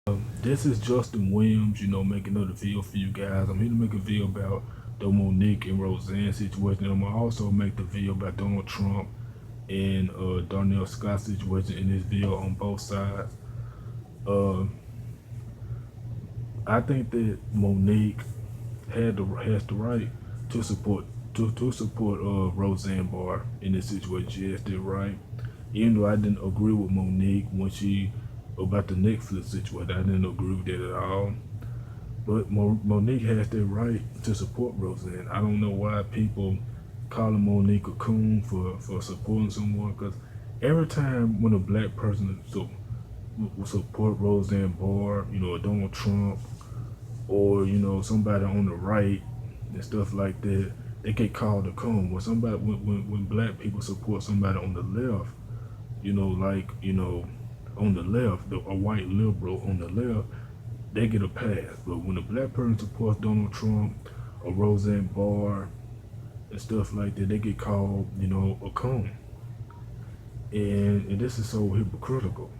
This is Justin Williams, making another video for you guys. I'm here to make a video about the Monique and Roseanne situation. I'm gonna also make the video about Donald Trump and Darnell Scott situation in this video on both sides. Uh, I think that Monique has the right to support Roseanne Barr in this situation. She has the right, even though I didn't agree with Monique when she about the Netflix situation. I didn't agree with that at all. But Monique has the right to support Roseanne. I don't know why people calling Monique a coon for supporting someone. Because every time when a black person will support Roseanne Barr, Donald Trump, or somebody on the right and stuff like that, they get called a coon. When black people support somebody on the left, on the left, a white liberal on the left, they get a pass. But when a black person supports Donald Trump or Roseanne Barr and stuff like that, they get called, a coon. And this is so hypocritical.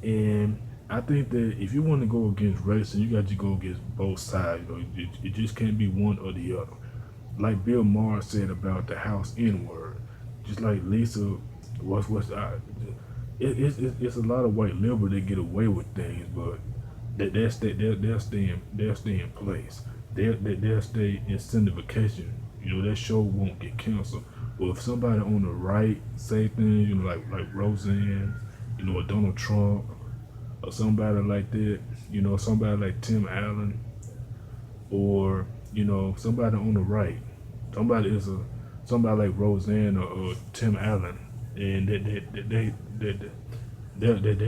And I think that if you want to go against racism, you got to go against both sides. It just can't be one or the other. Like Bill Maher said about the House N word, just like Lisa, it's a lot of white liberals that get away with things, but they'll stay in place. They'll stay in syndication. That show won't get canceled. But if somebody on the right say things, like Roseanne, or Donald Trump, or somebody like that, somebody like Tim Allen, or somebody on the right, somebody like Roseanne or Tim Allen, and they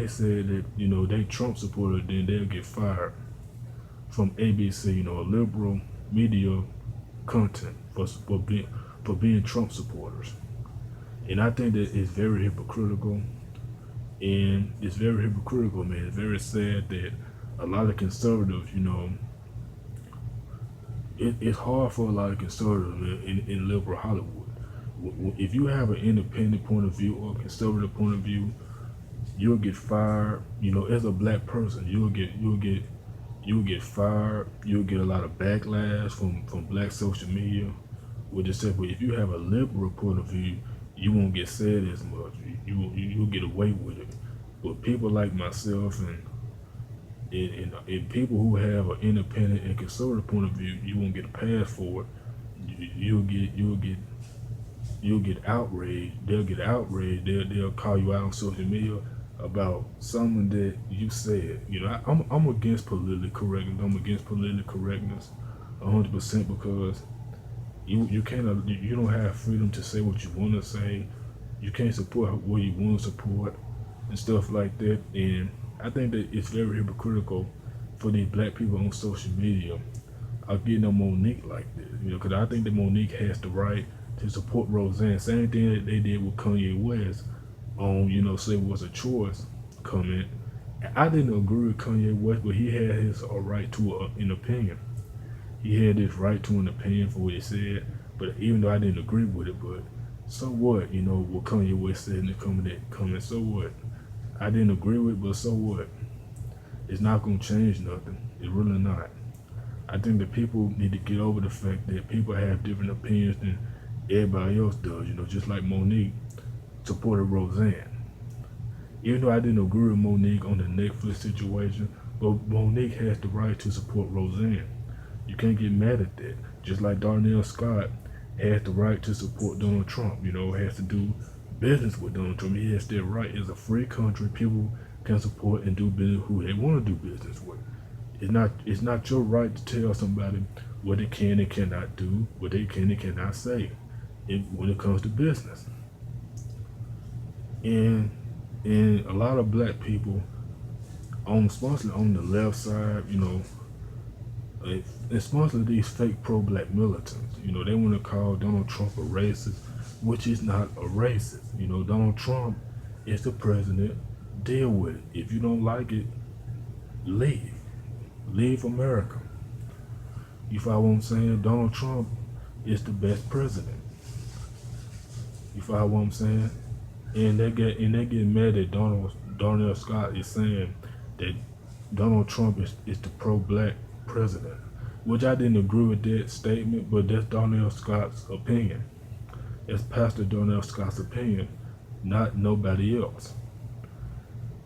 said that they Trump supporter, then they'll get fired from ABC, a liberal media content for being Trump supporters. And I think that it's very hypocritical, and it's very hypocritical, man. It's very sad that a lot of conservatives, it's hard for a lot of conservatives in liberal Hollywood. If you have an independent point of view or a conservative point of view, you'll get fired. As a black person, you'll get fired. You'll get a lot of backlash from black social media. With this said, but if you have a liberal point of view, you won't get said as much. You'll get away with it. But people like myself and people who have an independent and conservative point of view, you won't get a pass for it. You'll get outraged. They'll get outraged. They'll call you out on social media about something that you said. I'm against politically correctness. I'm against politically correctness 100% because you don't have freedom to say what you want to say. You can't support what you want to support and stuff like that. And I think that it's very hypocritical for these black people on social media of getting on Monique like this. Because I think that Monique has the right to support Roseanne. Same thing that they did with Kanye West on, Say It Was a Choice comment. I didn't agree with Kanye West, but he had his right to an opinion. He had his right to an opinion for what he said. But even though I didn't agree with it, but so what? What Kanye West said in the comment, so what? I didn't agree with it, but so what? It's not going to change nothing. It's really not. I think that people need to get over the fact that people have different opinions than everybody else does. Just like Monique supported Roseanne. Even though I didn't agree with Monique on the Netflix situation, but Monique has the right to support Roseanne. You can't get mad at that. Just like Darnell Scott has the right to support Donald Trump, has to do business with Donald Trump. He has that right. It's a free country. People can support and do business who they want to do business with. It's not your right to tell somebody what they can and cannot do, what they can and cannot say when it comes to business. And a lot of black people especially on the left side, especially these fake pro-black militants, they want to call Donald Trump a racist, which is not a racist. Donald Trump is the president. Deal with it. If you don't like it, leave. Leave America. You follow what I'm saying? Donald Trump is the best president. You follow what I'm saying? And they get mad that Darnell Scott is saying that Donald Trump is the pro-black president, which I didn't agree with that statement, but that's Darnell Scott's opinion. It's Pastor Darnell Scott's opinion, not nobody else.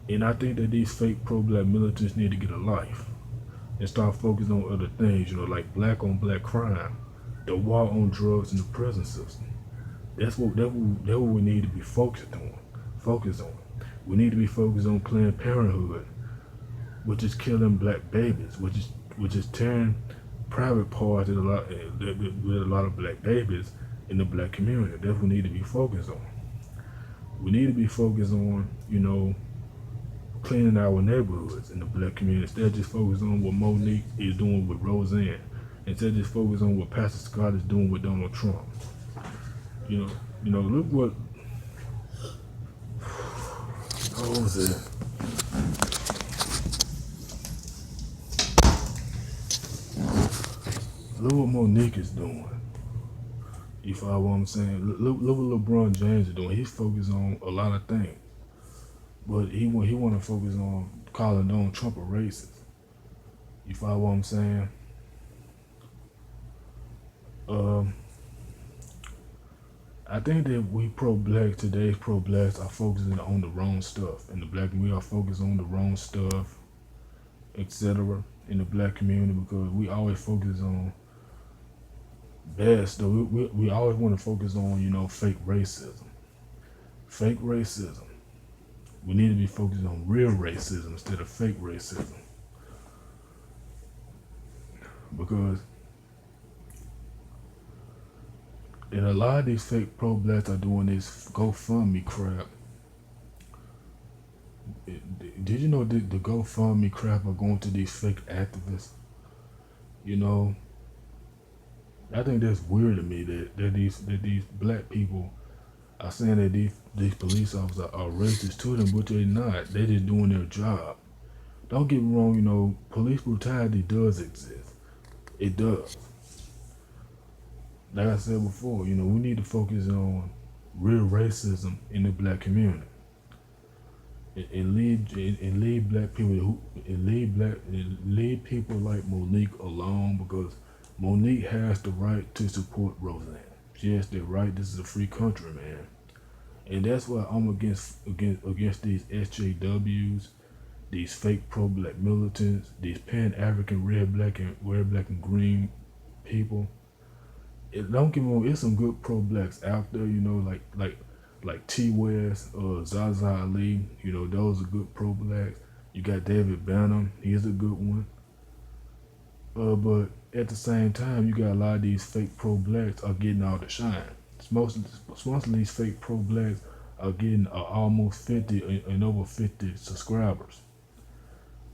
And I think that these fake pro-black militants need to get a life and start focusing on other things, like black on black crime, the war on drugs in the prison system. That's what we need to be focused on. We need to be focused on Planned Parenthood, which is killing black babies, which is tearing private parts with a lot of black babies in the black community. That's what we need to be focused on. We need to be focused on, cleaning our neighborhoods in the black community. Instead of just focus on what Monique is doing with Roseanne. Instead of just focus on what Pastor Scott is doing with Donald Trump. Look what was it? Look what Monique is doing. You follow what I'm saying? Look what LeBron James is doing. He's focused on a lot of things, but he want to focus on calling Donald Trump a racist. You follow what I'm saying? I think that today's pro-blacks are focusing on the wrong stuff. In the black community, we are focused on the wrong stuff, etc. in the black community, because we always focus on bad stuff. We always want to focus on, fake racism. Fake racism. We need to be focused on real racism instead of fake racism. Because and a lot of these fake pro-blacks are doing this GoFundMe crap. Did you know that the GoFundMe crap are going to these fake activists? I think that's weird to me that these black people are saying that these police officers are racist to them, but they're not. They're just doing their job. Don't get me wrong, police brutality does exist. It does. Like I said before, we need to focus on real racism in the black community, and leave black people leave people like Monique alone, because Monique has the right to support Roseanne. She has the right. This is a free country, man, and that's why I'm against these SJWs, these fake pro-black militants, these Pan-African red, black, and green people. Don't get me wrong, it's some good pro-blacks out there, like T. West, Zaza Ali, those are good pro-blacks. You got David Banner, he's a good one. But at the same time, you got a lot of these fake pro-blacks are getting all the shine. Most of these fake pro-blacks are getting almost 50 and over 50 subscribers,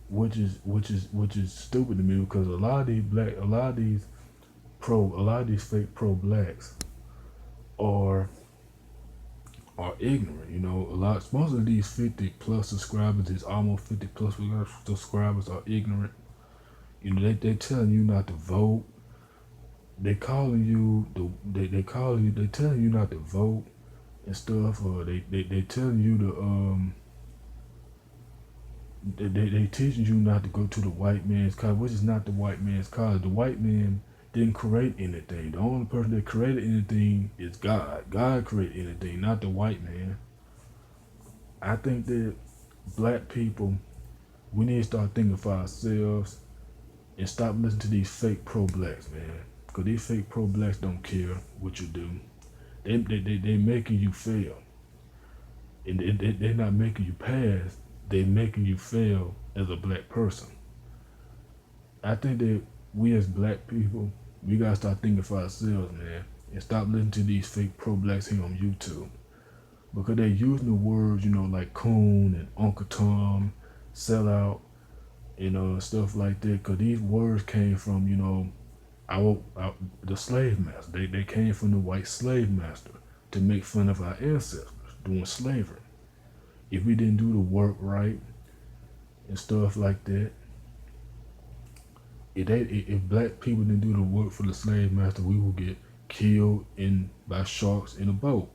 which is stupid to me, because a lot of these fake pro-blacks are ignorant. Most of these 50 plus subscribers, these almost 50 plus subscribers, are ignorant. They telling you not to vote. They telling you not to vote and stuff, or they telling you to they teaching you not to go to the white man's college, which is not the white man's college. The white man didn't create anything. The only person that created anything is God. God created anything, not the white man. I think that black people, we need to start thinking for ourselves and stop listening to these fake pro-blacks, man. Because these fake pro-blacks don't care what you do. They making you fail. And they're not making you pass. They're making you fail as a black person. I think that we as black people, we gotta start thinking for ourselves, man, and stop listening to these fake pro-blacks here on YouTube, because they're using the words, like coon and Uncle Tom, sellout, stuff like that. Because these words came from, the slave master. They came from the white slave master to make fun of our ancestors during slavery. If we didn't do the work right and stuff like that, if black people didn't do the work for the slave master, we will get killed by sharks in a boat.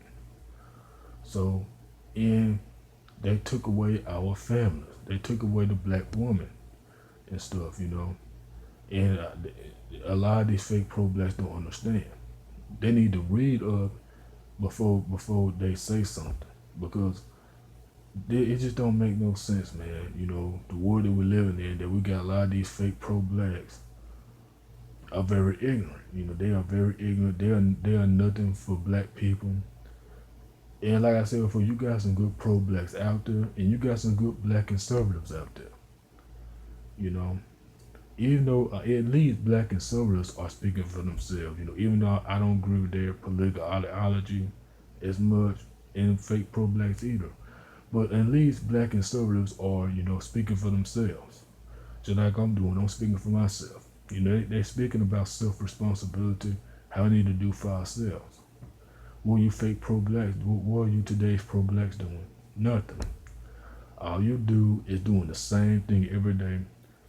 So, in They took away our families. They took away the black woman and stuff, you know. And a lot of these fake pro-blacks don't understand. They need to read up before they say something, because it just don't make no sense, man. You know, the world that we're living in, that we got a lot of these fake pro-blacks are very ignorant. You know, they are very ignorant. They are nothing for black people. And like I said before, you got some good pro-blacks out there, and you got some good black conservatives out there. You know, even though at least black conservatives are speaking for themselves. You know, even though I don't agree with their political ideology as much, and fake pro-blacks either, but at least black conservatives are, you know, speaking for themselves. Just like I'm doing, I'm speaking for myself. You know, they're speaking about self-responsibility, how we need to do for ourselves. What are you fake pro-blacks? What are you today's pro-blacks doing? Nothing. All you do is doing the same thing every day,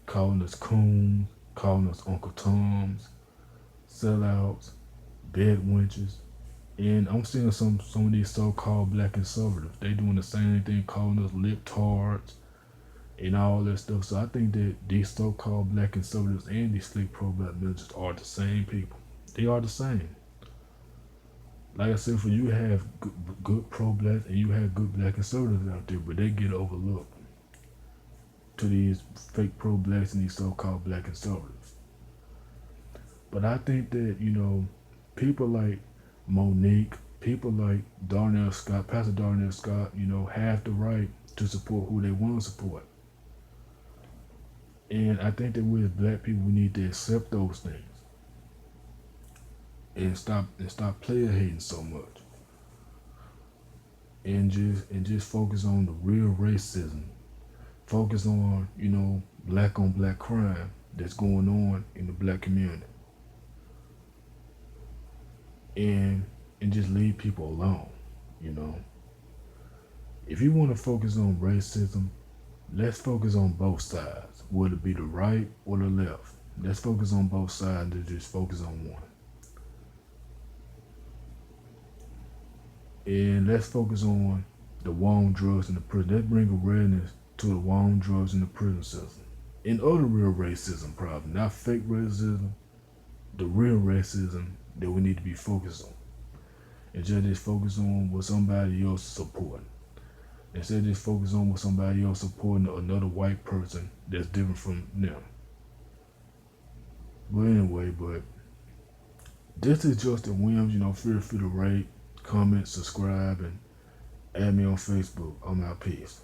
calling us coons, calling us Uncle Toms, sellouts, bed wenches. And I'm seeing some of these so-called black conservatives. They doing the same thing, calling us libtards and all that stuff. So I think that these so-called black conservatives and these fake pro-black militants are the same people. They are the same. Like I said, for you have good pro-blacks and you have good black conservatives out there, but they get overlooked to these fake pro-blacks and these so-called black conservatives. But I think that, you know, people like Monique, people like Darnell Scott, Pastor Darnell Scott, you know, have the right to support who they want to support. And I think that we as black people, we need to accept those things and stop player hating so much, and just focus on the real racism. Focus on, you know, black on black crime that's going on in the black community, and just leave people alone. You know, if you want to focus on racism, let's focus on both sides, whether it be the right or the left. Let's focus on both sides and just focus on one. And let's focus on the war on drugs in the prison. Let's bring awareness to the war on drugs in the prison system. And other real racism problems, not fake racism, the real racism that we need to be focused on. And just focus on what somebody else is supporting. Instead of just focus on what somebody else supporting another white person that's different from them. But anyway, this is Justin Williams. You know, feel free to rate, comment, subscribe, and add me on Facebook. I'm out. Peace.